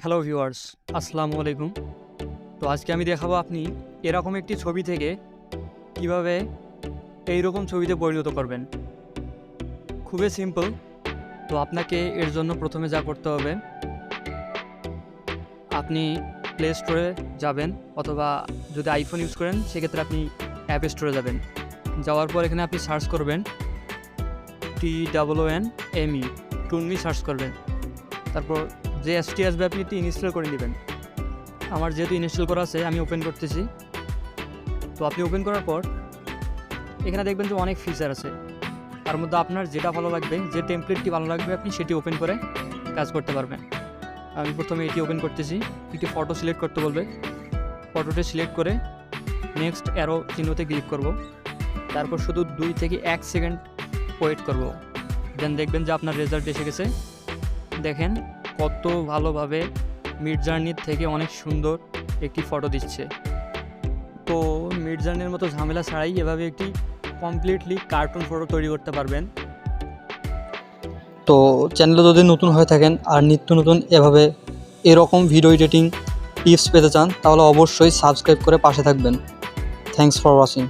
Hello viewers, আসসালামু আলাইকুম। তো আজকে আমি দেখাবো আপনি এরকম একটি ছবি থেকে কিভাবে এইরকম ছবিতে পরিণত করবেন। খুবই সিম্পল। তো আপনাকে এর জন্য প্রথমে যা করতে হবে, আপনি প্লে স্টোরে যাবেন, অথবা যদি আইফোন ইউজ করেন সেক্ষেত্রে আপনি অ্যাপ স্টোরে যাবেন। যাওয়ার পর এখানে আপনি সার্চ করবেন toonme, টুনমি সার্চ করবেন। তারপর যে অ্যাপসটি আসবে আপনি এটি ইনস্টল করে নেবেন। আমার যেহেতু ইনস্টল করা আছে আমি ওপেন করতেছি। তো আপনি ওপেন করার পর এখানে দেখবেন যে অনেক ফিচার আছে, তার মধ্যে আপনার যেটা ভালো লাগবে, যে টেমপ্লেটটি ভালো লাগবে আপনি সেটি ওপেন করে কাজ করতে পারবেন। আমি প্রথমে এটি ওপেন করতেছি। একটি ফটো সিলেক্ট করতে বলবে, ফটোটি সিলেক্ট করে নেক্সট অ্যারো চিহ্নতে ক্লিক করব। তারপর শুধু 2 থেকে 1 সেকেন্ড ওয়েট করব, দেন দেখবেন যে আপনার রেজাল্ট এসে গেছে। দেখেন কত ভালোভাবে মিডজার্নির থেকে অনেক সুন্দর একটি ফটো দিচ্ছে। তো মিডজার্নির মতো ঝামেলা ছাড়াই এভাবে একটি কমপ্লিটলি কার্টুন ফটো তৈরি করতে পারবেন। তো চ্যানেলে যদি নতুন হয়ে থাকেন আর নিত্য নতুন এভাবে এরকম ভিডিও এডিটিং টিপস পেতে চান তাহলে অবশ্যই সাবস্ক্রাইব করে পাশে থাকবেন। Thanks for watching.